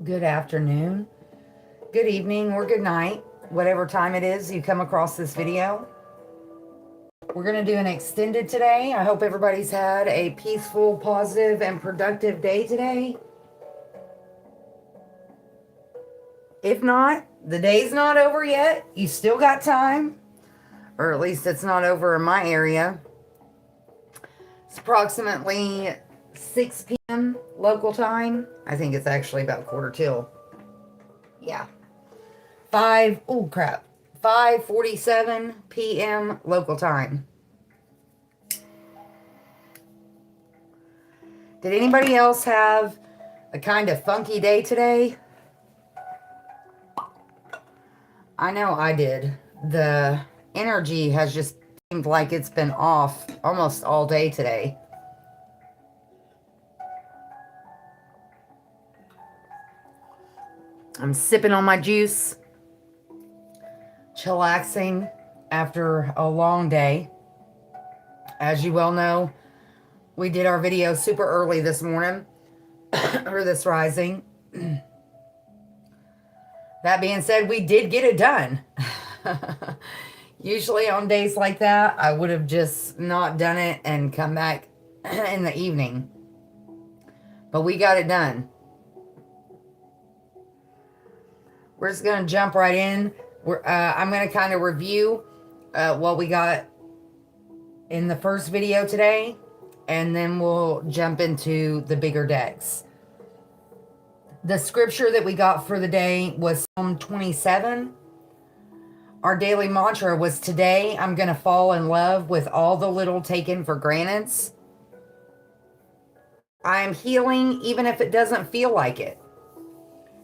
good afternoon, good evening, or good night, whatever time it is you come across this video. We're going to do an extended today. I hope everybody's had a peaceful, positive, and productive day today. If not, the day's not over yet. You still got time, or at least it's not over in my area. It's approximately 6 p.m. local time. I think it's actually about quarter till. Yeah. 5:47 p.m. local time. Did anybody else have a kind of funky day today? I know I did. The energy has just seemed like it's been off almost all day today. I'm sipping on my juice, chillaxing after a long day. As you well know, we did our video super early this morning, or this rising. That being said, we did get it done. Usually on days like that, I would have just not done it and come back in the evening. But we got it done. We're just going to jump right in. I'm going to kind of review what we got in the first video today, and then we'll jump into the bigger decks. The scripture that we got for the day was Psalm 27. Our daily mantra was, today I'm going to fall in love with all the little taken for granted. I am healing even if it doesn't feel like it.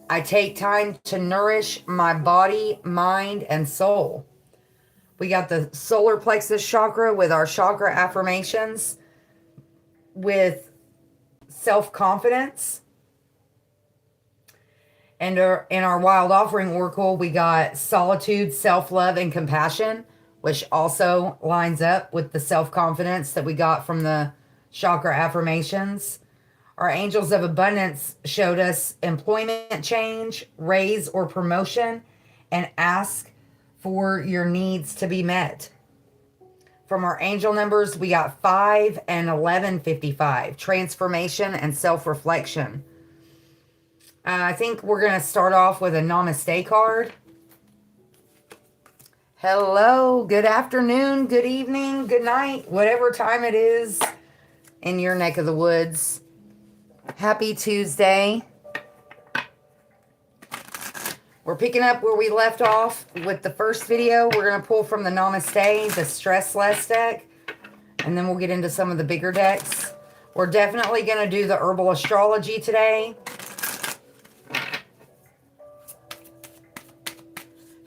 I take time to nourish my body, mind, and soul. We got the solar plexus chakra with our chakra affirmations, with self-confidence. And in our wild offering oracle, we got solitude, self-love, and compassion, which also lines up with the self-confidence that we got from the chakra affirmations. Our angels of abundance showed us employment change, raise or promotion, and ask for your needs to be met. From our angel numbers, we got 5 and 1155, transformation and self-reflection. I think we're going to start off with a namaste card. Hello, good afternoon, good evening, good night, whatever time it is in your neck of the woods. Happy Tuesday. We're picking up where we left off with the first video. We're going to pull from the Namaste, the Stress Less deck, and then we'll get into some of the bigger decks. We're definitely going to do the herbal astrology today.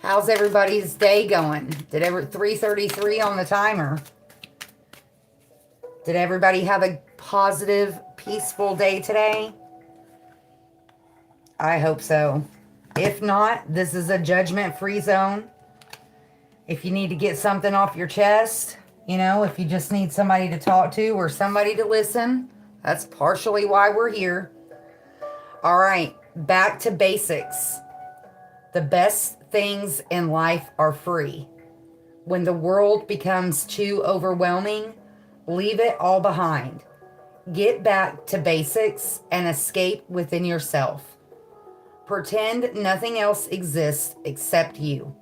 How's everybody's day going? 3:33 on the timer. Did everybody have a positive, peaceful day today? I hope so. If not, this is a judgment-free zone. If you need to get something off your chest, if you just need somebody to talk to or somebody to listen, that's partially why we're here. All right, back to basics. The best things in life are free. When the world becomes too overwhelming, leave it all behind. Get back to basics and escape within yourself. Pretend nothing else exists except you.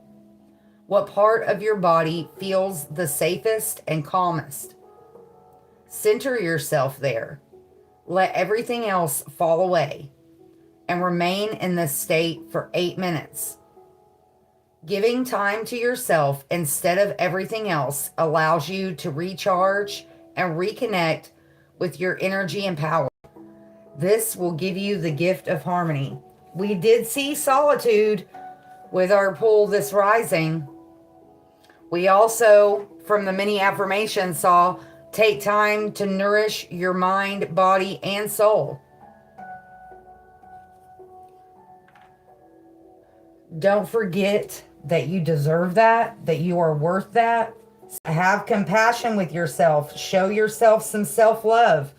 What part of your body feels the safest and calmest? Center yourself there. Let everything else fall away and remain in this state for 8 minutes. Giving time to yourself instead of everything else allows you to recharge and reconnect with your energy and power. This will give you the gift of harmony. We did see solitude with our pull this rising. We also, from the mini affirmations, saw take time to nourish your mind, body, and soul. Don't forget that you deserve that you are worth that. Have compassion with yourself. Show yourself some self-love.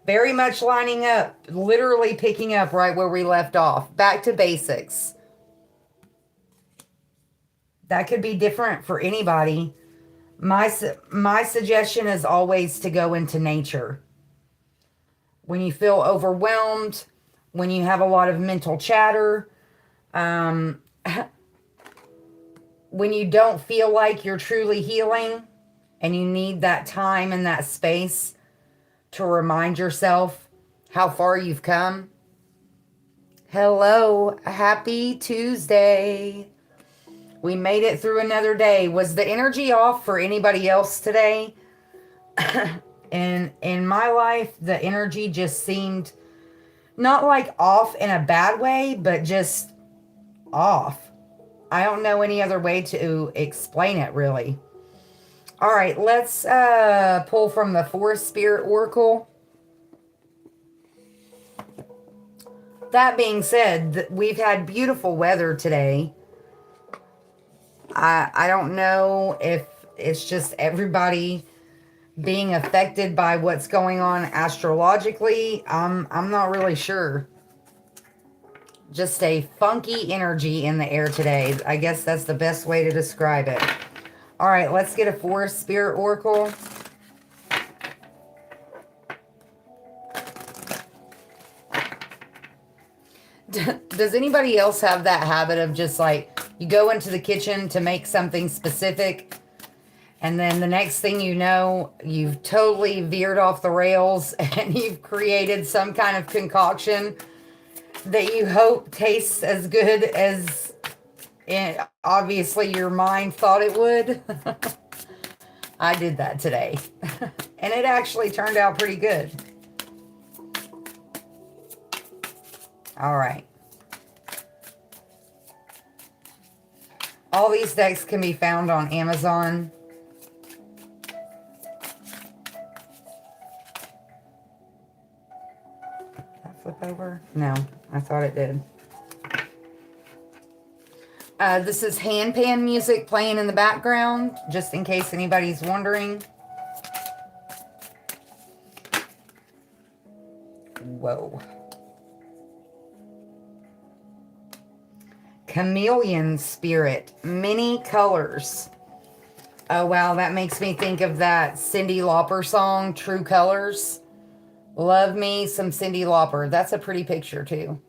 Very much lining up, literally picking up right where we left off. Back to basics. That could be different for anybody. My suggestion is always to go into nature. When you feel overwhelmed, when you have a lot of mental chatter, when you don't feel like you're truly healing and you need that time and that space to remind yourself how far you've come. Hello, happy Tuesday. We made it through another day. Was the energy off for anybody else today? And in my life, the energy just seemed not like off in a bad way, but just off. I don't know any other way to explain it, really. All right, let's pull from the Forest Spirit Oracle. That being said, we've had beautiful weather today. I don't know if it's just everybody being affected by what's going on astrologically. I'm not really sure. Just a funky energy in the air today. I guess that's the best way to describe it. All right, let's get a Forest Spirit Oracle. Does anybody else have that habit of just like, you go into the kitchen to make something specific, and then the next thing you know, you've totally veered off the rails and you've created some kind of concoction that you hope tastes as good as obviously your mind thought it would? I did that today. And it actually turned out pretty good. All right. All these decks can be found on Amazon. Did that flip over? No, I thought it did. This is handpan music playing in the background, just in case anybody's wondering. Whoa. Chameleon Spirit, many colors. Oh, wow, that makes me think of that Cyndi Lauper song, True Colors. Love me some Cyndi Lauper. That's a pretty picture, too.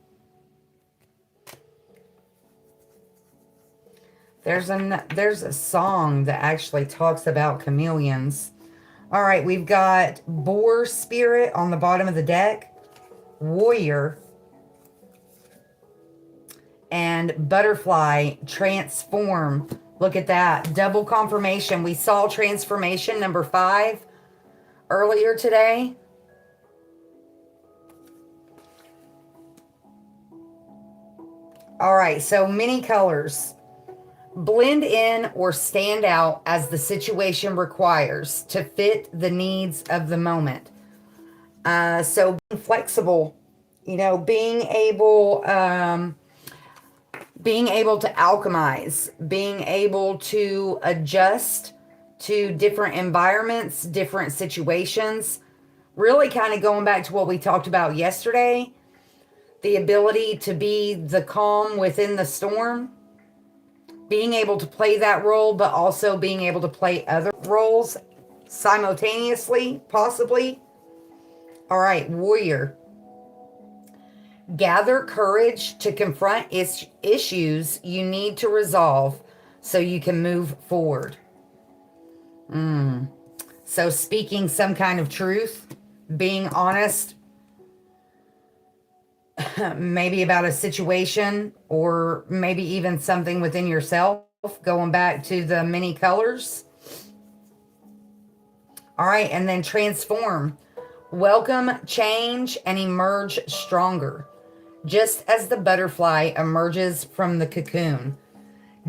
There's a song that actually talks about chameleons. All right, we've got Boar Spirit on the bottom of the deck, Warrior, and Butterfly Transform. Look at that. Double confirmation. We saw transformation number 5 earlier today. All right, so many colors. Blend in or stand out as the situation requires to fit the needs of the moment. So being flexible, you know, being able to alchemize, being able to adjust to different environments, different situations, really kind of going back to what we talked about yesterday, the ability to be the calm within the storm, being able to play that role, but also being able to play other roles simultaneously, possibly. All right, Warrior. Gather courage to confront issues you need to resolve so you can move forward. So speaking some kind of truth, being honest, maybe about a situation or maybe even something within yourself, going back to the many colors. All right, and then Transform. Welcome change and emerge stronger, just as the butterfly emerges from the cocoon.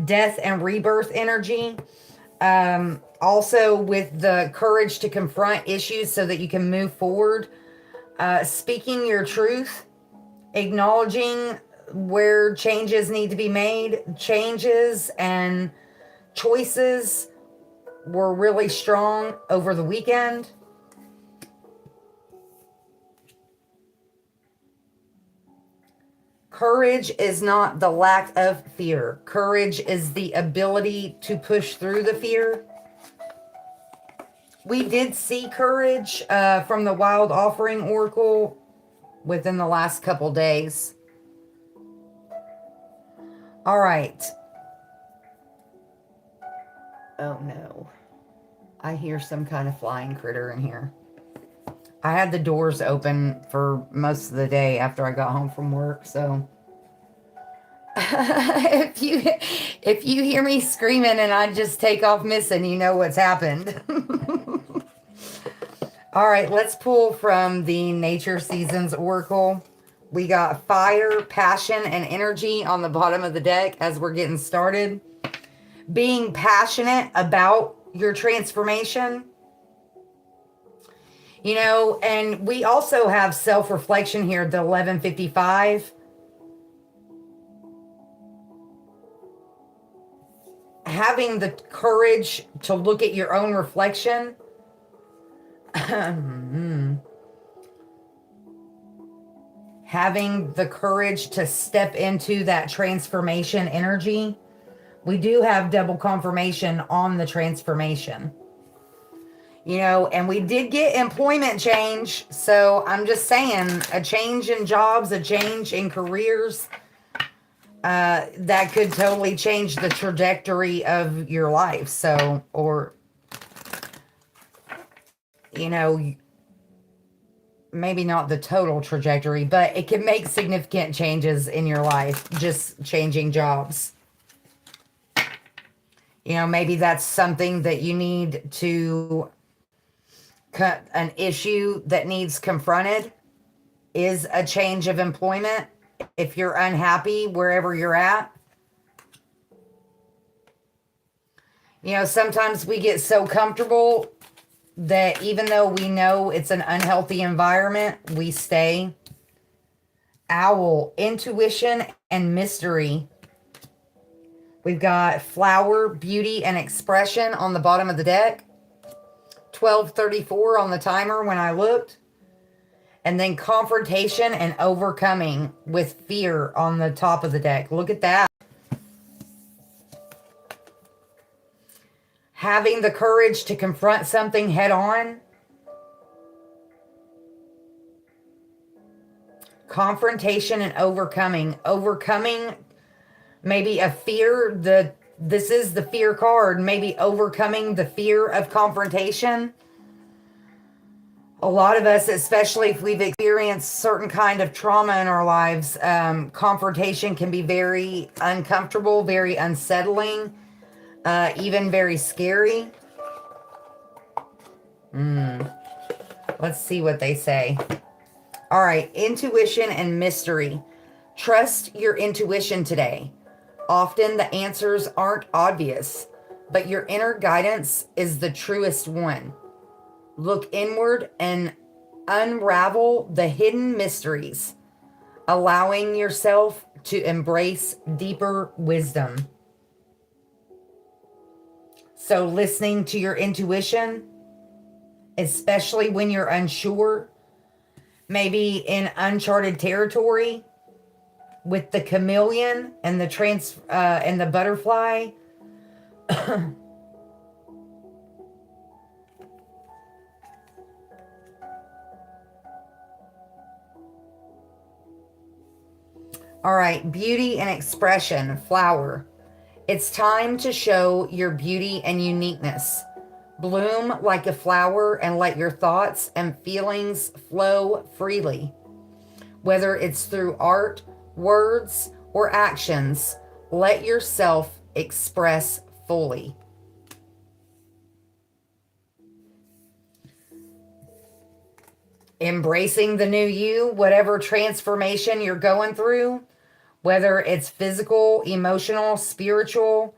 Death and rebirth energy. Also with the courage to confront issues so that you can move forward. Speaking your truth. Acknowledging where changes need to be made. Changes and choices were really strong over the weekend. Courage is not the lack of fear. Courage is the ability to push through the fear. We did see courage from the Wild Offering Oracle within the last couple days. All right. Oh no. I hear some kind of flying critter in here. I had the doors open for most of the day after I got home from work, so if you hear me screaming and I just take off missing, you know what's happened. All right, let's pull from the Nature Seasons Oracle. We got fire, passion, and energy on the bottom of the deck as we're getting started. Being passionate about your transformation. You know, and we also have self-reflection here, the 1155. Having the courage to look at your own reflection. Having the courage to step into that transformation energy. We do have double confirmation on the transformation. You know, and we did get employment change. So I'm just saying, a change in jobs, a change in careers, that could totally change the trajectory of your life. So, or, you know, maybe not the total trajectory, but it can make significant changes in your life, just changing jobs. You know, maybe that's something that you need to cut, an issue that needs confronted is a change of employment. If you're unhappy wherever you're at. You know, sometimes we get so comfortable that even though we know it's an unhealthy environment, we stay. Owl, intuition, and mystery. We've got flower, beauty, and expression on the bottom of the deck. 12:34 on the timer when I looked. And then confrontation and overcoming with fear on the top of the deck. Look at that. Having the courage to confront something head on. Confrontation and overcoming. Overcoming maybe a fear. This is the fear card. Maybe overcoming the fear of confrontation. A lot of us, especially if we've experienced certain kind of trauma in our lives, confrontation can be very uncomfortable, very unsettling, even very scary. Let's see what they say. All right, intuition and mystery. Trust your intuition today. Often the answers aren't obvious, but your inner guidance is the truest one. Look inward and unravel the hidden mysteries, allowing yourself to embrace deeper wisdom. So listening to your intuition, especially when you're unsure, maybe in uncharted territory with the chameleon and the butterfly. All right, beauty and expression, flower. It's time to show your beauty and uniqueness. Bloom like a flower and let your thoughts and feelings flow freely. Whether it's through art, words, or actions, let yourself express fully. Embracing the new you, whatever transformation you're going through, whether it's physical, emotional, spiritual,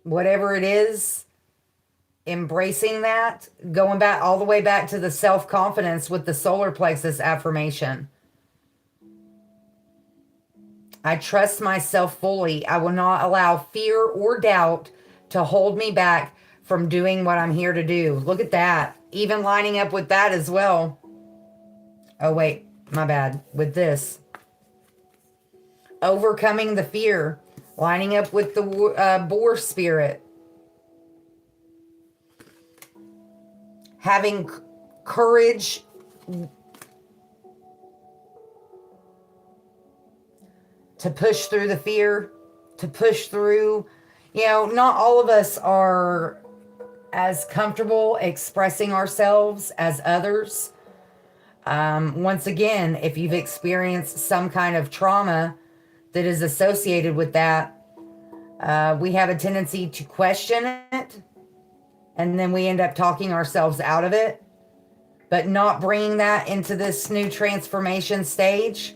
whatever it is, embracing that, going back all the way back to the self-confidence with the solar plexus affirmation. I trust myself fully. I will not allow fear or doubt to hold me back from doing what I'm here to do. Look at that. Even lining up with that as well. Oh, wait, my bad. With this. overcoming the fear, lining up with the boar spirit, having courage to push through the fear, to push through. Not all of us are as comfortable expressing ourselves as others. Once again, if you've experienced some kind of trauma that is associated with that, we have a tendency to question it, and then we end up talking ourselves out of it, but not bringing that into this new transformation stage.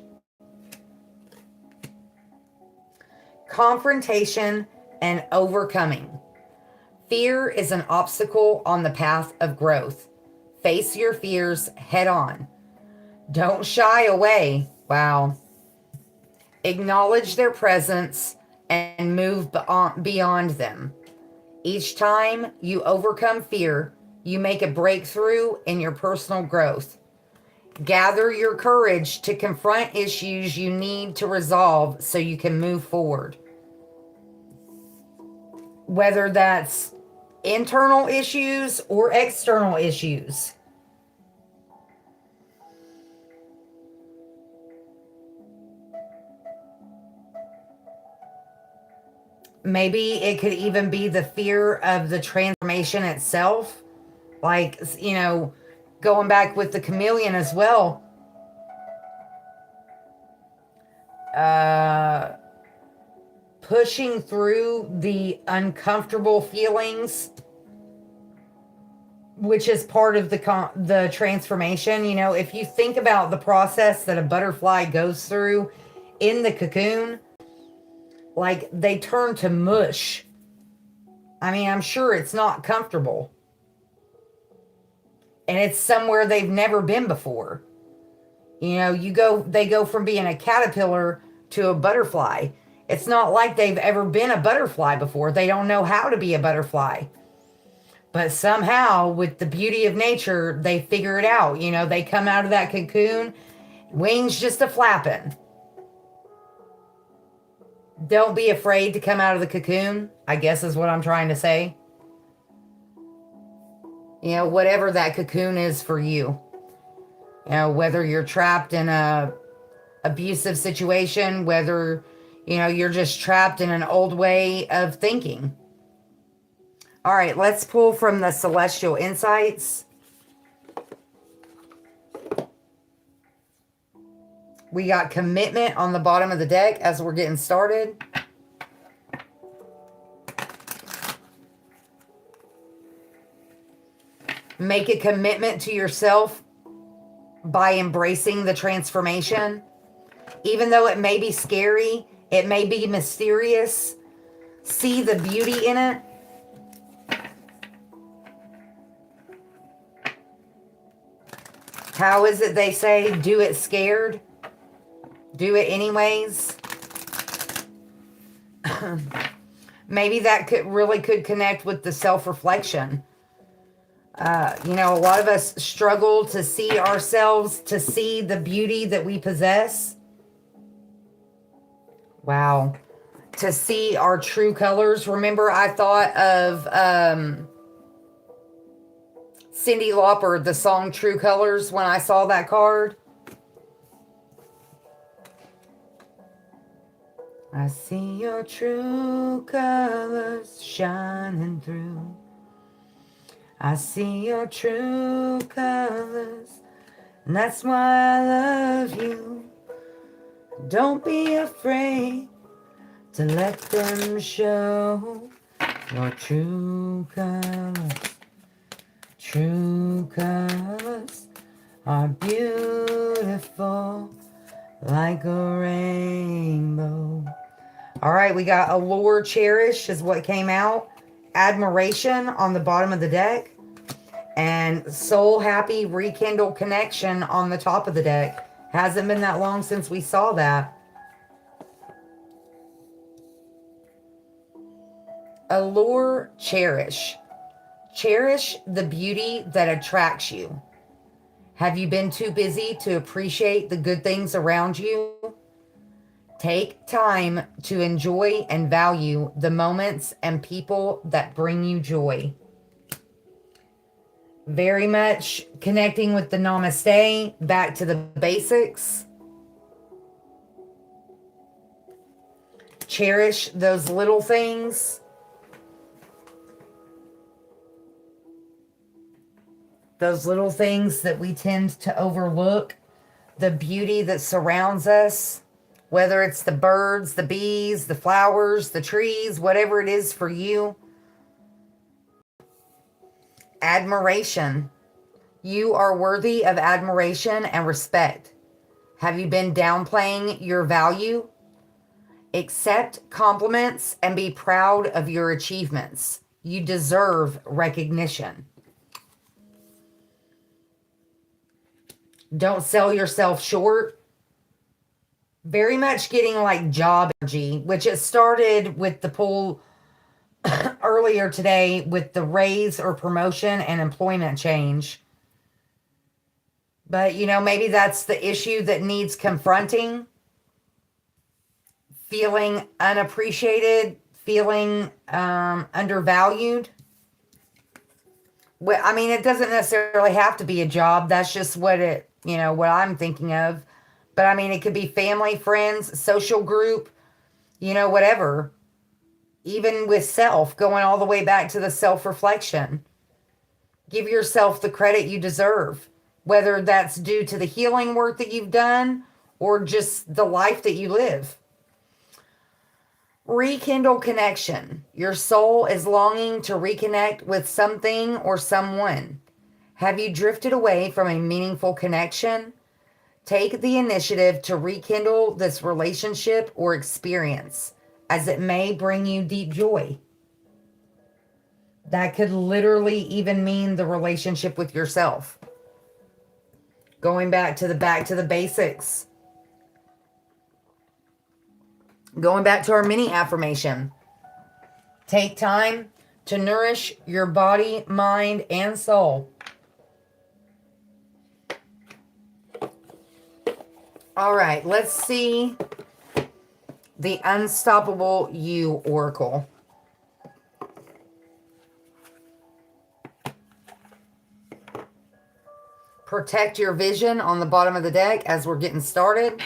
Confrontation and overcoming. Fear is an obstacle on the path of growth. Face your fears head on. Don't shy away. Wow. Acknowledge their presence and move beyond them. Each time you overcome fear, you make a breakthrough in your personal growth. Gather your courage to confront issues you need to resolve so you can move forward. Whether that's internal issues or external issues. Maybe it could even be the fear of the transformation itself. Like, going back with the chameleon as well. Pushing through the uncomfortable feelings, which is part of the transformation. If you think about the process that a butterfly goes through in the cocoon, like they turn to mush. I mean, I'm sure it's not comfortable. And it's somewhere they've never been before. They go from being a caterpillar to a butterfly. It's not like they've ever been a butterfly before. They don't know how to be a butterfly. But somehow, with the beauty of nature, they figure it out. They come out of that cocoon, wings just a flapping. Don't be afraid to come out of the cocoon, I guess is what I'm trying to say. Whatever that cocoon is for you. Whether you're trapped in a abusive situation, whether, you're just trapped in an old way of thinking. All right, let's pull from the Celestial Insights. We got commitment on the bottom of the deck as we're getting started. Make a commitment to yourself by embracing the transformation. Even though it may be scary, it may be mysterious, see the beauty in it. How is it they say, do it scared? Do it anyways. Maybe that could connect with the self-reflection. A lot of us struggle to see ourselves, to see the beauty that we possess. Wow. To see our true colors. Remember, I thought of Cyndi Lauper, the song True Colors, when I saw that card. I see your true colors shining through. I see your true colors, and that's why I love you. Don't be afraid to let them show your true colors. True colors are beautiful like a rainbow. All right, we got Allure, Cherish is what came out. Admiration on the bottom of the deck. And Soul Happy, Rekindle Connection on the top of the deck. Hasn't been that long since we saw that. Allure, Cherish. Cherish the beauty that attracts you. Have you been too busy to appreciate the good things around you? Take time to enjoy and value the moments and people that bring you joy. Very much connecting with the namaste, back to the basics. Cherish those little things. Those little things that we tend to overlook. The beauty that surrounds us. Whether it's the birds, the bees, the flowers, the trees, whatever it is for you. Admiration. You are worthy of admiration and respect. Have you been downplaying your value? Accept compliments and be proud of your achievements. You deserve recognition. Don't sell yourself short. Very much getting like job energy, which it started with the pull earlier today with the raise or promotion and employment change. But, you know, maybe that's the issue that needs confronting. Feeling unappreciated, feeling undervalued. Well, I mean, it doesn't necessarily have to be a job. That's just what what I'm thinking of. But I mean, it could be family, friends, social group, whatever. Even with self, going all the way back to the self-reflection. Give yourself the credit you deserve, whether that's due to the healing work that you've done or just the life that you live. Rekindle connection. Your soul is longing to reconnect with something or someone. Have you drifted away from a meaningful connection? Take the initiative to rekindle this relationship or experience, as it may bring you deep joy. That could literally even mean the relationship with yourself. Going back to the basics. Going back to our mini affirmation. Take time to nourish your body, mind, and soul. All right, let's see the Unstoppable You Oracle. Protect your vision on the bottom of the deck as we're getting started.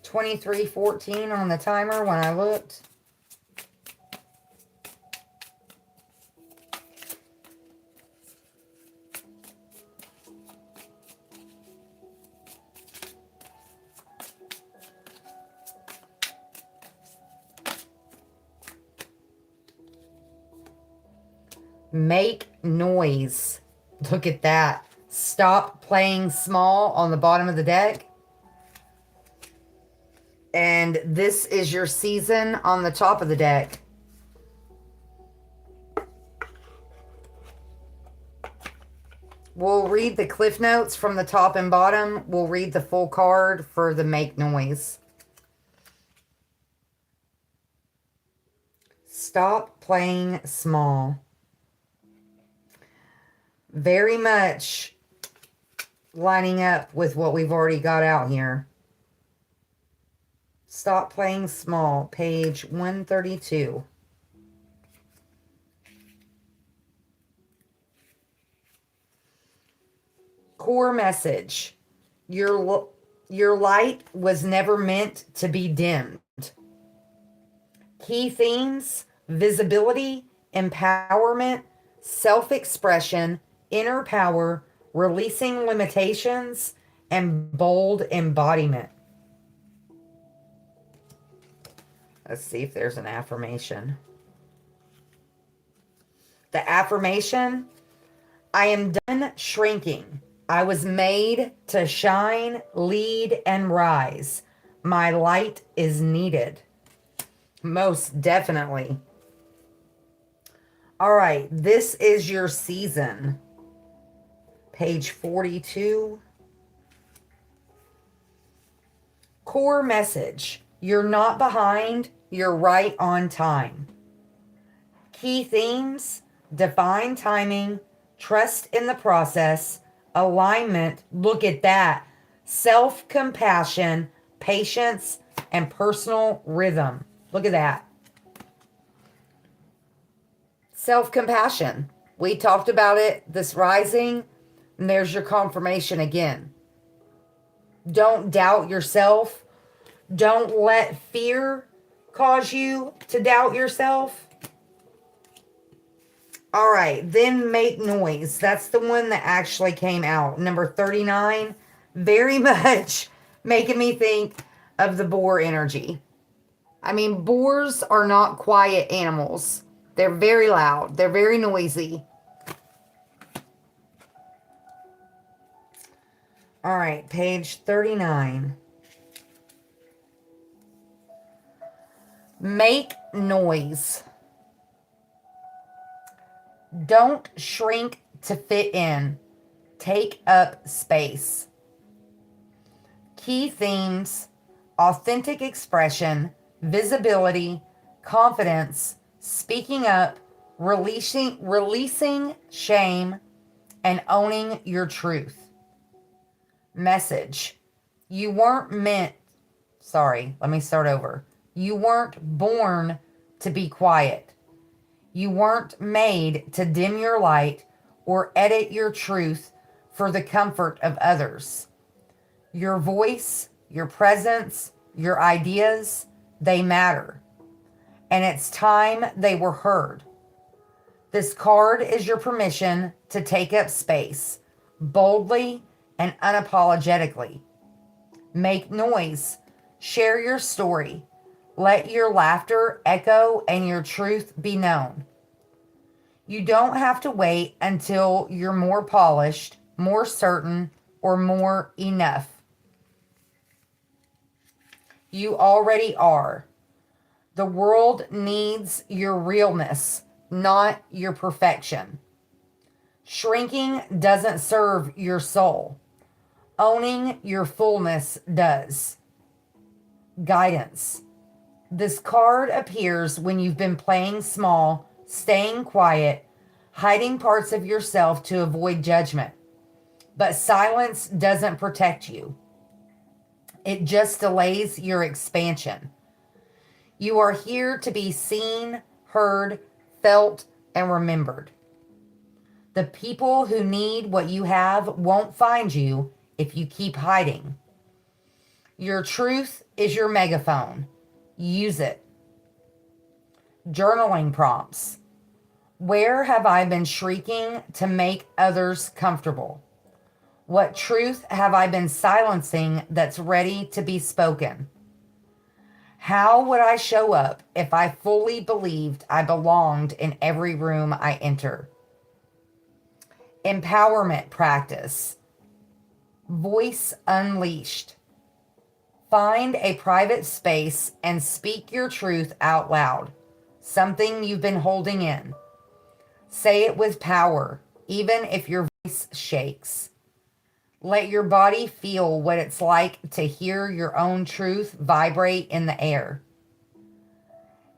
23:14 on the timer when I looked. Make noise. Look at that. Stop playing small on the bottom of the deck. And this is your season on the top of the deck. We'll read the cliff notes from the top and bottom. We'll read the full card for the make noise. Stop playing small. Very much lining up with what we've already got out here. Stop playing small, page 132. Core message. Your light was never meant to be dimmed. Key themes: visibility, empowerment, self-expression, inner power, releasing limitations, and bold embodiment. Let's see if there's an affirmation. The affirmation: I am done shrinking. I was made to shine, lead, and rise. My light is needed. Most definitely. All right, this is your season. Page 42. Core message. You're not behind. You're right on time. Key themes. Divine timing. Trust in the process. Alignment. Look at that. Self-compassion. Patience. And personal rhythm. Look at that. Self-compassion. We talked about it this rising, and there's your confirmation again. Don't doubt yourself. Don't let fear cause you to doubt yourself. All right, then make noise. That's the one that actually came out. Number 39, very much making me think of the boar energy. I mean, boars are not quiet animals. They're very loud. They're very noisy. All right, page 39. Make noise. Don't shrink to fit in. Take up space. Key themes: authentic expression, visibility, confidence, speaking up, releasing shame, and owning your truth. Message: you weren't You weren't born to be quiet. You weren't made to dim your light or edit your truth for the comfort of others. Your voice, your presence, your ideas, they matter. And it's time they were heard. This card is your permission to take up space boldly and unapologetically. Make noise. Share your story. Let your laughter echo and your truth be known. You don't have to wait until you're more polished, more certain, or more enough. You already are. The world needs your realness, not your perfection. Shrinking doesn't serve your soul. Owning your fullness does. Guidance. This card appears when you've been playing small, staying quiet, hiding parts of yourself to avoid judgment. But silence doesn't protect you. It just delays your expansion. You are here to be seen, heard, felt, and remembered. The people who need what you have won't find you if you keep hiding. Your truth is your megaphone. Use it. Journaling prompts. Where have I been shrieking to make others comfortable? What truth have I been silencing that's ready to be spoken? How would I show up if I fully believed I belonged in every room I enter? Empowerment practice. Voice unleashed. Find a private space and speak your truth out loud, something you've been holding in. Say it with power, even if your voice shakes. Let your body feel what it's like to hear your own truth vibrate in the air.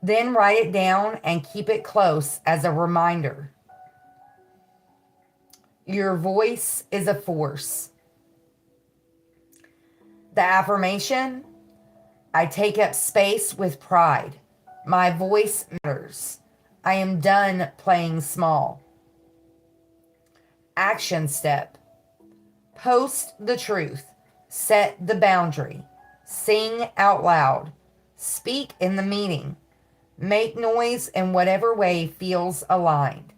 Then write it down and keep it close as a reminder. Your voice is a force. The affirmation: I take up space with pride. My voice matters. I am done playing small. Action step. Post the truth. Set the boundary. Sing out loud. Speak in the meeting. Make noise in whatever way feels aligned.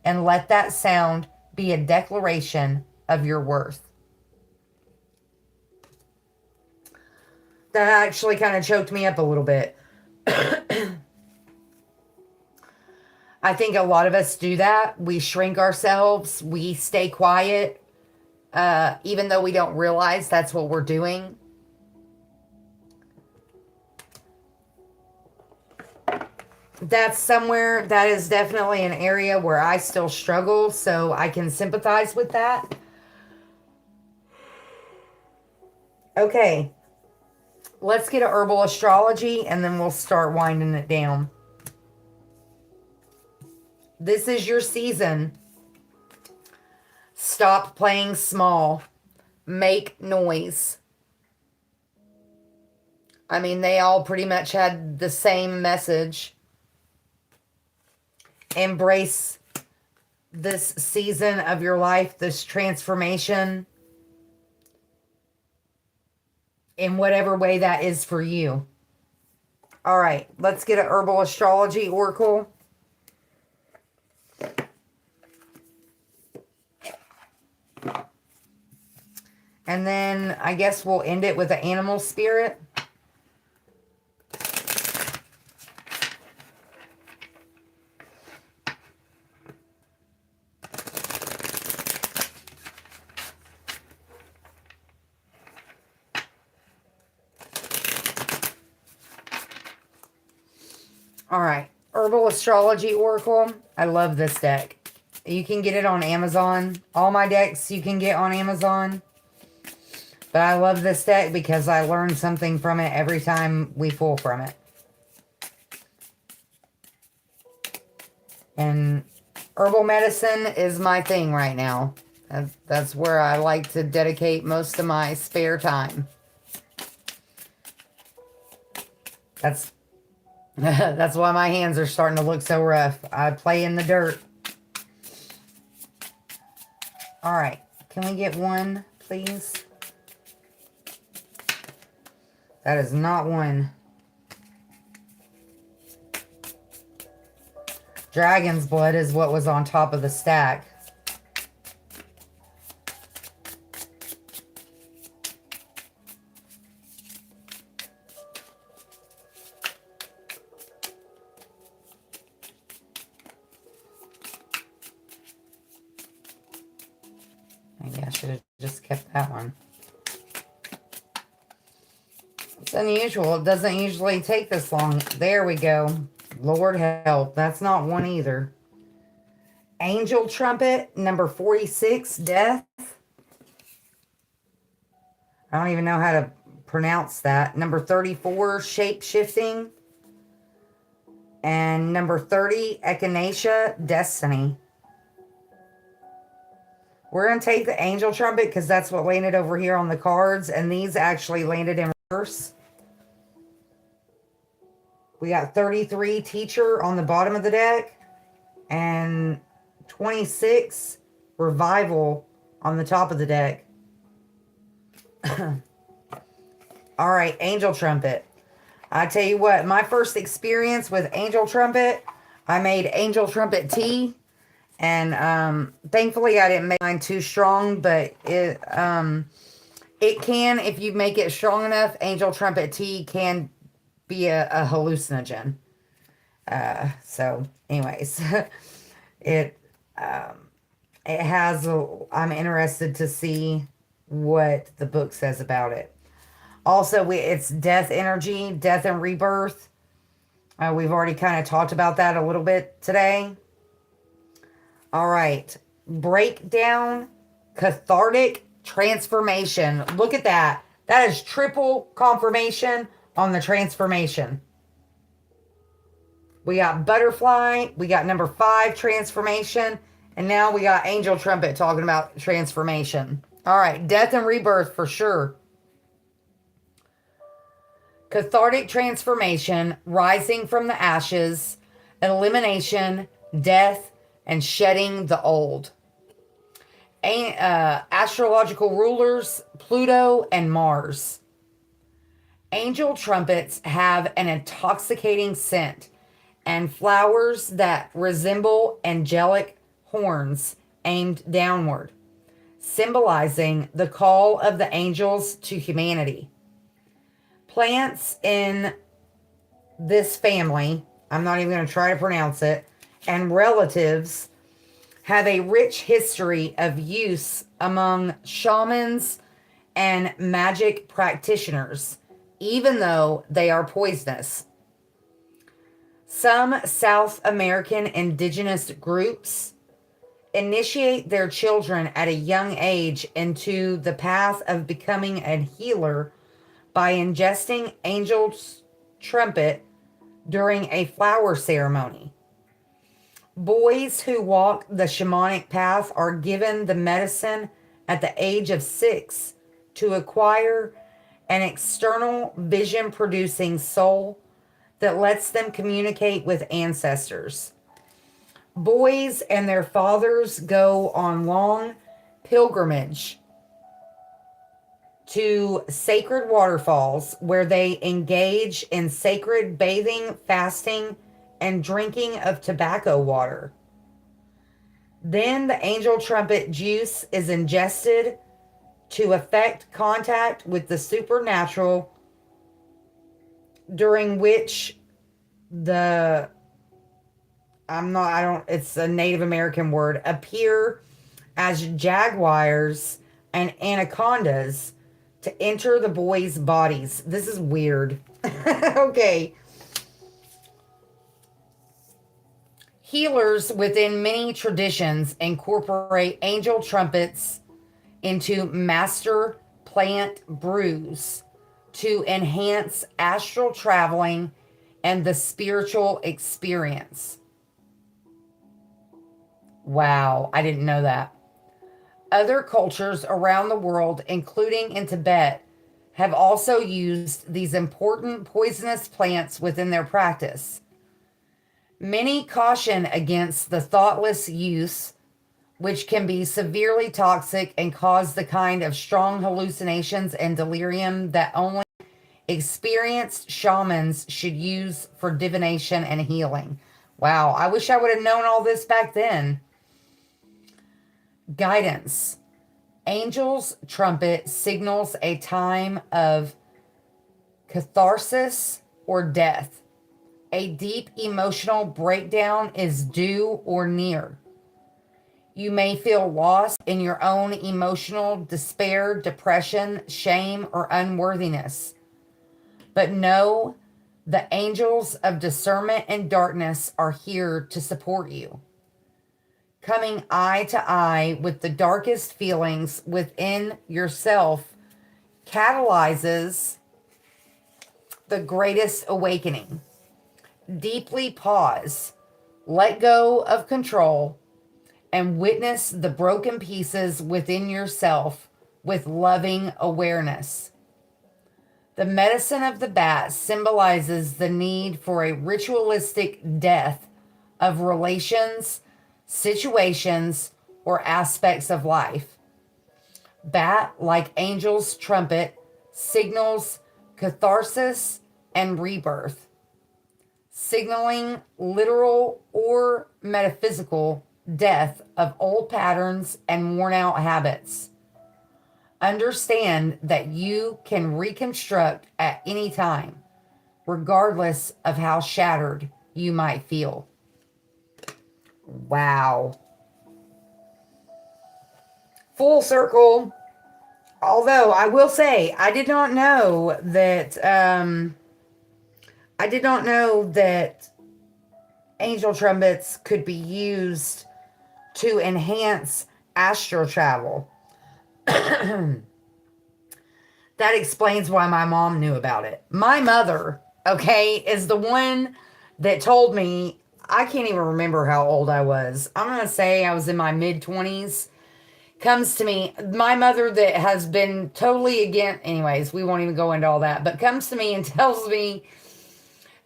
And let that sound be a declaration of your worth. That actually kind of choked me up a little bit. I think a lot of us do that. We shrink ourselves. We stay quiet, even though we don't realize that's what we're doing. That is definitely an area where I still struggle, so I can sympathize with that. Okay. let's get a herbal astrology and then we'll start winding it down. This is your season. Stop playing small. Make noise. I mean, they all pretty much had the same message. Embrace this season of your life, this transformation, in whatever way that is for you. All right, let's get an herbal astrology oracle. And then I guess we'll end it with an animal spirit. All right, herbal astrology oracle. I love this deck. You can get it on Amazon. All my decks you can get on Amazon. But I love this deck because I learn something from it every time we pull from it. And herbal medicine is my thing right now. That's where I like to dedicate most of my spare time. That's why my hands are starting to look so rough. I play in the dirt. All right. Can we get one, please? That is not one. Dragon's blood is what was on top of the stack. Maybe I should have just kept that one. It's unusual. It doesn't usually take this long. There we go. Lord help. That's not one either. Angel trumpet, number 46, death. I don't even know how to pronounce that. Number 34, shape shifting. And number 30, echinacea, destiny. We're going to take the angel trumpet because that's what landed over here on the cards. And these actually landed in reverse. We got 33, teacher, on the bottom of the deck. And 26, revival, on the top of the deck. All right, angel trumpet. I tell you what, my first experience with angel trumpet, I made angel trumpet tea. And thankfully I didn't make mine too strong, but it can, if you make it strong enough, angel trumpet tea can be a hallucinogen. So anyways, it has, I'm interested to see what the book says about it. Also, it's death energy, death and rebirth. We've already kind of talked about that a little bit today. All right. Breakdown, cathartic transformation. Look at that. That is triple confirmation on the transformation. We got butterfly. We got number 5, transformation. And now we got angel trumpet talking about transformation. All right. Death and rebirth for sure. Cathartic transformation, rising from the ashes, elimination, death, and shedding the old. Astrological rulers, Pluto and Mars. Angel trumpets have an intoxicating scent and flowers that resemble angelic horns aimed downward, symbolizing the call of the angels to humanity. Plants in this family, I'm not even going to try to pronounce it, and relatives have a rich history of use among shamans and magic practitioners, even though they are poisonous. Some South American indigenous groups initiate their children at a young age into the path of becoming a healer by ingesting angel's trumpet during a flower ceremony. Boys who walk the shamanic path are given the medicine at the age of 6 to acquire an external vision producing soul that lets them communicate with ancestors. Boys and their fathers go on long pilgrimage to sacred waterfalls where they engage in sacred bathing, fasting, and drinking of tobacco water. Then the angel trumpet juice is ingested to effect contact with the supernatural, during which it's a Native American word, appear as jaguars and anacondas to enter the boys' bodies. This is weird. Okay. Healers within many traditions incorporate angel trumpets into master plant brews to enhance astral traveling and the spiritual experience. Wow, I didn't know that. Other cultures around the world, including in Tibet, have also used these important poisonous plants within their practice. Many caution against the thoughtless use, which can be severely toxic and cause the kind of strong hallucinations and delirium that only experienced shamans should use for divination and healing. Wow, I wish I would have known all this back then. Guidance. Angel's trumpet signals a time of catharsis or death. A deep emotional breakdown is due or near. You may feel lost in your own emotional despair, depression, shame, or unworthiness. But know the angels of discernment and darkness are here to support you. Coming eye to eye with the darkest feelings within yourself catalyzes the greatest awakening. Deeply pause, let go of control, and witness the broken pieces within yourself with loving awareness. The medicine of the bat symbolizes the need for a ritualistic death of relations, situations, or aspects of life. Bat, like angel's trumpet, signals catharsis and rebirth, signaling literal or metaphysical death of old patterns and worn out habits. Understand that you can reconstruct at any time, regardless of how shattered you might feel. Wow. Full circle. Although I will say, I did not know that angel trumpets could be used to enhance astral travel. That explains why my mom knew about it. My mother, okay, is the one that told me. I can't even remember how old I was. I'm going to say I was in my mid-20s. Comes to me, my mother that has been totally against, anyways, we won't even go into all that, but comes to me and tells me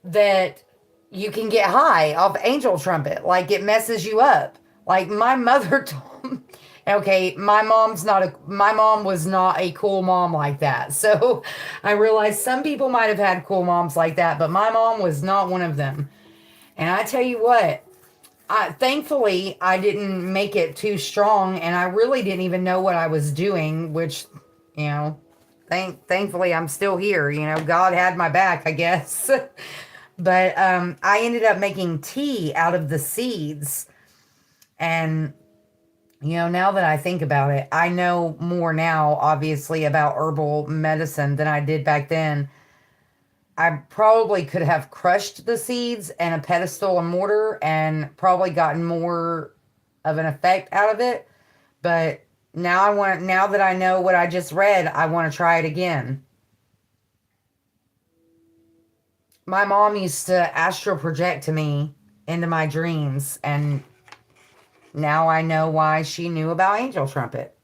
that you can get high off angel trumpet. Like it messes you up. Like my mother told me, okay, my mom was not a cool mom like that. So I realized some people might have had cool moms like that, but my mom was not one of them. And I tell you what, thankfully I didn't make it too strong, and I really didn't even know what I was doing, which, thankfully I'm still here. God had my back, I guess. But I ended up making tea out of the seeds. And, now that I think about it, I know more now, obviously, about herbal medicine than I did back then. I probably could have crushed the seeds in a pedestal and mortar and probably gotten more of an effect out of it. But now that I know what I just read, I want to try it again. My mom used to astral project to me into my dreams, and now I know why she knew about Angel Trumpet.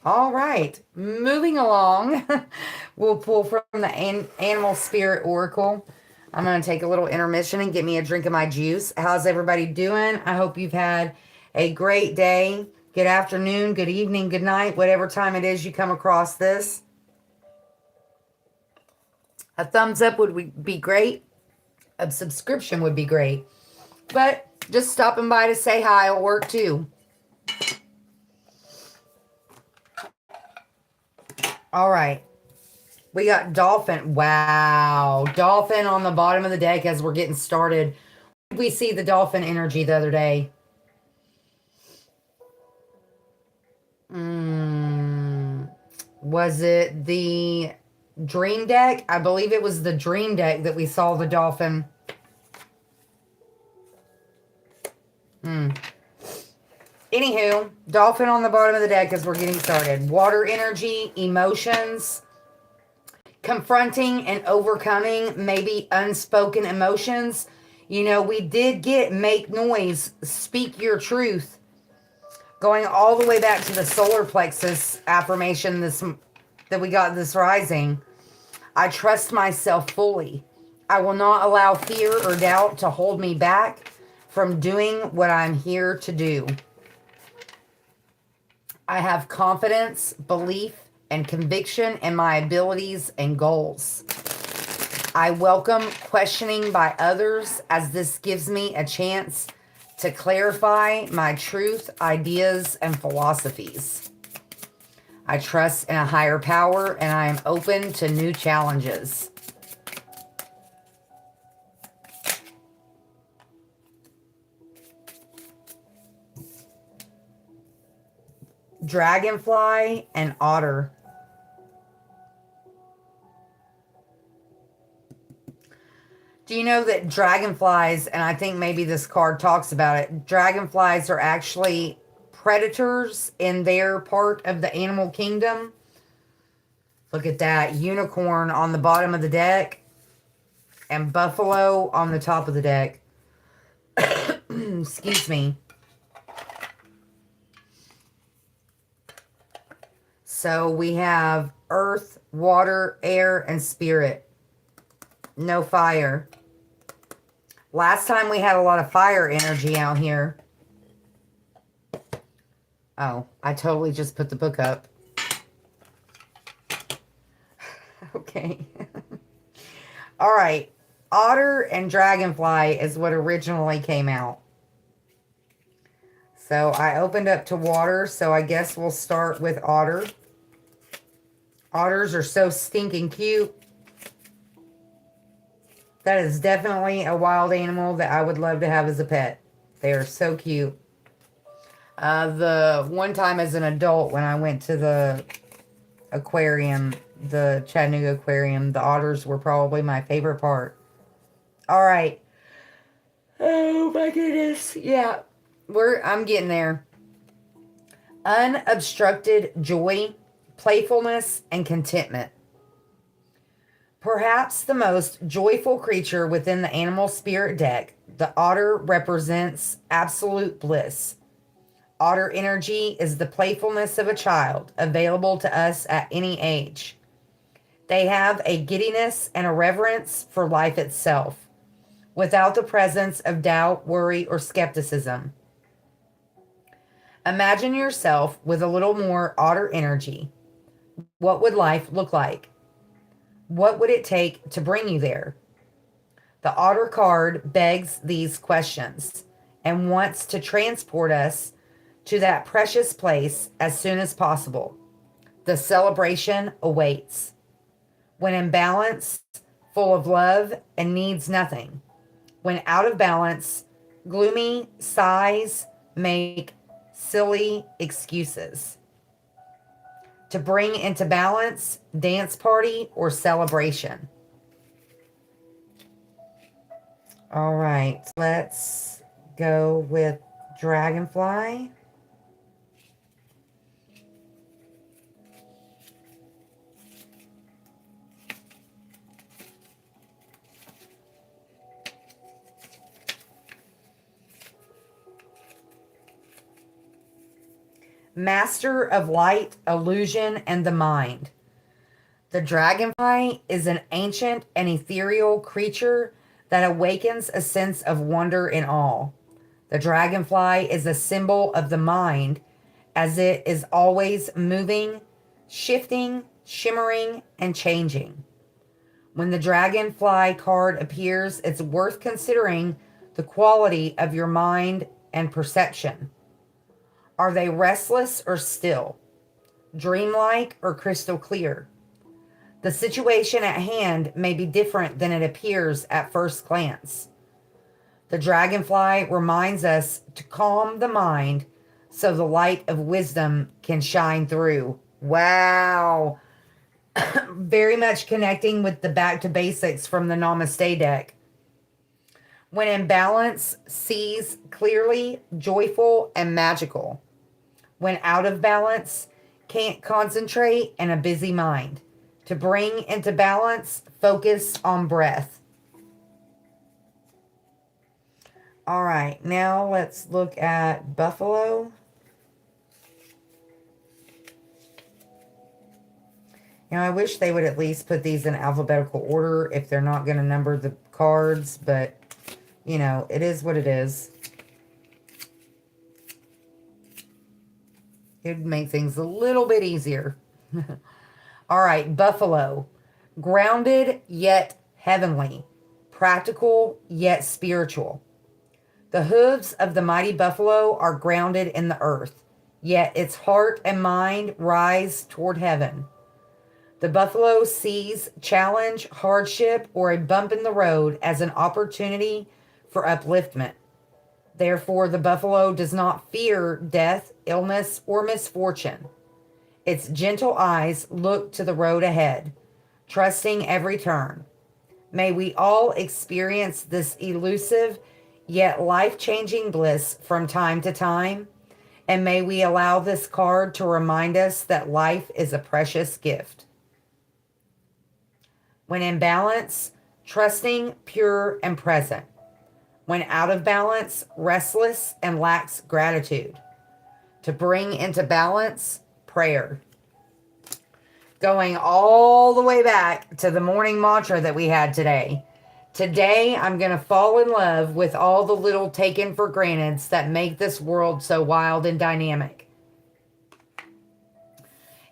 All right, moving along. We'll pull from the Animal Spirit Oracle. I'm going to take a little intermission and get me a drink of my juice. How's everybody doing? I hope you've had a great day. Good afternoon, good evening, good night, whatever time it is you come across this. A thumbs up would be great. A subscription would be great. But just stopping by to say hi will work too. All right. We got Dolphin. Wow. Dolphin on the bottom of the deck as we're getting started. We see the Dolphin energy the other day. Was it the Dream deck? I believe it was the Dream deck that we saw the Dolphin. Anywho, Dolphin on the bottom of the deck as we're getting started. Water energy, emotions, confronting and overcoming maybe unspoken emotions. You know, we did get make noise, speak your truth. Going all the way back to the solar plexus affirmation that we got this rising. I trust myself fully. I will not allow fear or doubt to hold me back from doing what I'm here to do. I have confidence, belief, and conviction in my abilities and goals. I welcome questioning by others as this gives me a chance to clarify my truth, ideas, and philosophies. I trust in a higher power and I am open to new challenges. Dragonfly and otter. Do you know that dragonflies, and I think maybe this card talks about it, dragonflies are actually predators in their part of the animal kingdom? Look at that. Unicorn on the bottom of the deck and buffalo on the top of the deck. Excuse me. So we have earth, water, air, and spirit. No fire. Last time we had a lot of fire energy out here. Oh, I totally just put the book up. Okay. All right. Otter and dragonfly is what originally came out. So I opened up to water, so I guess we'll start with otter. Otters are so stinking cute. That is definitely a wild animal that I would love to have as a pet. They are so cute. The one time as an adult when I went to the aquarium, the Chattanooga Aquarium, the otters were probably my favorite part. All right. Oh my goodness. Yeah. I'm getting there. Unobstructed joy, playfulness, and contentment. Perhaps the most joyful creature within the animal spirit deck, the otter represents absolute bliss. Otter energy is the playfulness of a child, available to us at any age. They have a giddiness and a reverence for life itself, without the presence of doubt, worry, or skepticism. Imagine yourself with a little more otter energy. What would life look like? What would it take to bring you there? The otter card begs these questions and wants to transport us to that precious place as soon as possible. The celebration awaits. When in balance, full of love and needs nothing. When out of balance, gloomy sighs make silly excuses. To bring into balance, dance party or celebration. All right, let's go with dragonfly. master of light, illusion, and the mind. The dragonfly is an ancient and ethereal creature that awakens a sense of wonder and awe. The dragonfly is a symbol of the mind as it is always moving, shifting, shimmering, and changing. When the dragonfly card appears, it's worth considering the quality of your mind and perception. Are they restless or still? Dreamlike or crystal clear? The situation at hand may be different than it appears at first glance. The dragonfly reminds us to calm the mind so the light of wisdom can shine through. Wow. Very much connecting with the back to basics from the Namaste deck. When in balance, sees clearly, joyful, and magical. When out of balance, can't concentrate and a busy mind. To bring into balance, focus on breath. All right, now let's look at Buffalo. Now, I wish they would at least put these in alphabetical order if they're not going to number the cards, but, you know, it is what it is. It would make things a little bit easier. All right, Buffalo. Grounded yet heavenly. Practical yet spiritual. The hooves of the mighty buffalo are grounded in the earth, yet its heart and mind rise toward heaven. The buffalo sees challenge, hardship, or a bump in the road as an opportunity for upliftment. Therefore, the buffalo does not fear death, illness, or misfortune. Its gentle eyes look to the road ahead, trusting every turn. May we all experience this elusive yet life-changing bliss from time to time, and may we allow this card to remind us that life is a precious gift. When in balance, trusting, pure, and present. When out of balance, restless and lacks gratitude. To bring into balance, prayer. Going all the way back to the morning mantra that we had today. Today, I'm going to fall in love with all the little taken for granteds that make this world so wild and dynamic.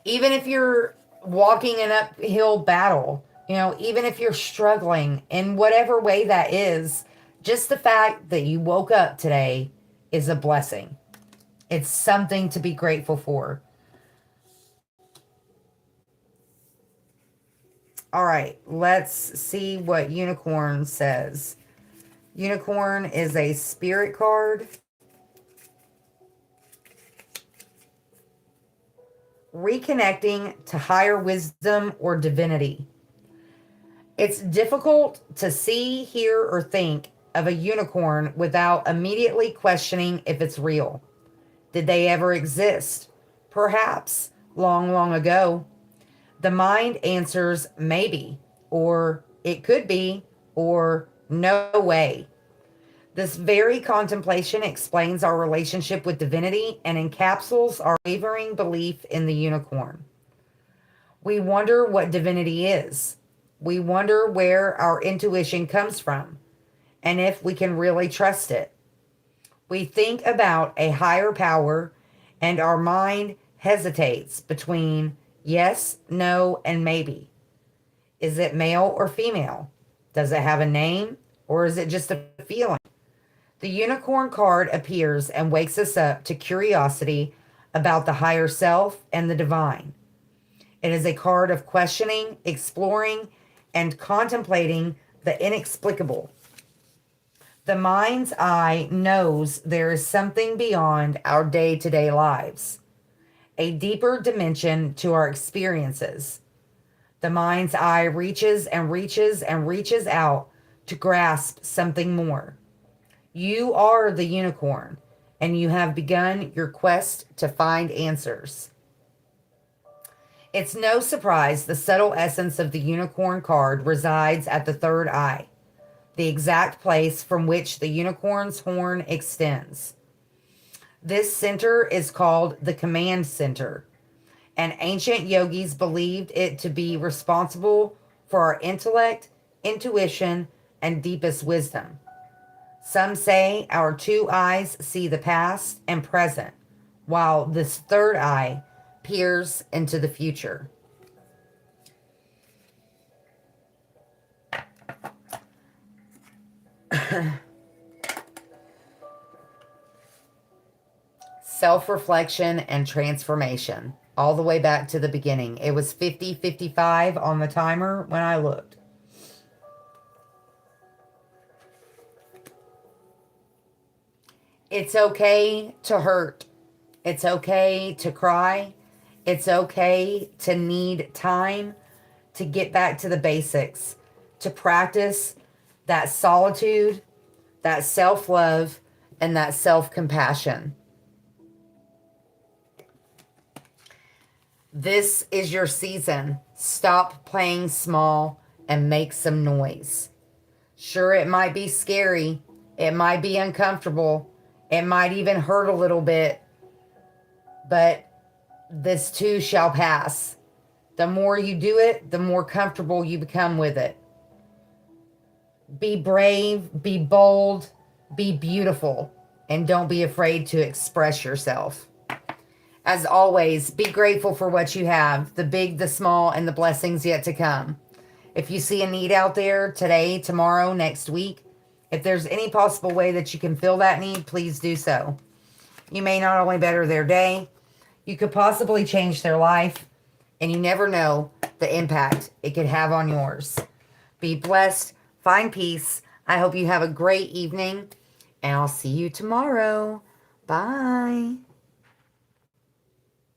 Even if you're walking an uphill battle, you know, even if you're struggling in whatever way that is, just the fact that you woke up today is a blessing. It's something to be grateful for. All right, let's see what Unicorn says. Unicorn is a spirit card. Reconnecting to higher wisdom or divinity. It's difficult to see, hear, or think of a unicorn without immediately questioning if it's real. Did they ever exist? Perhaps, long, long ago. The mind answers maybe, or it could be, or no way. This very contemplation explains our relationship with divinity and encapsulates our wavering belief in the unicorn. We wonder what divinity is. We wonder where our intuition comes from and if we can really trust it. We think about a higher power and our mind hesitates between yes, no, and maybe. Is it male or female? Does it have a name or is it just a feeling? The unicorn card appears and wakes us up to curiosity about the higher self and the divine. It is a card of questioning, exploring, and contemplating the inexplicable. The mind's eye knows there is something beyond our day-to-day lives, a deeper dimension to our experiences. The mind's eye reaches and reaches and reaches out to grasp something more. You are the unicorn, and you have begun your quest to find answers. It's no surprise the subtle essence of the unicorn card resides at the third eye, the exact place from which the unicorn's horn extends. This center is called the command center, and ancient yogis believed it to be responsible for our intellect, intuition, and deepest wisdom. Some say our two eyes see the past and present, while this third eye peers into the future. Self-reflection and transformation. All the way back to the beginning. It was 50:55 on the timer when I looked. It's okay to hurt. It's okay to cry. It's okay to need time to get back to the basics, to practice that solitude, that self-love, and that self-compassion. This is your season. Stop playing small and make some noise. Sure, it might be scary. It might be uncomfortable. It might even hurt a little bit. But this too shall pass. The more you do it, the more comfortable you become with it. Be brave, be bold, be beautiful, and don't be afraid to express yourself. As always, be grateful for what you have, the big, the small, and the blessings yet to come. If you see a need out there today, tomorrow, next week, if there's any possible way that you can fill that need, please do so. You may not only better their day, you could possibly change their life, and you never know the impact it could have on yours. Be blessed, find peace. I hope you have a great evening, and I'll see you tomorrow. Bye.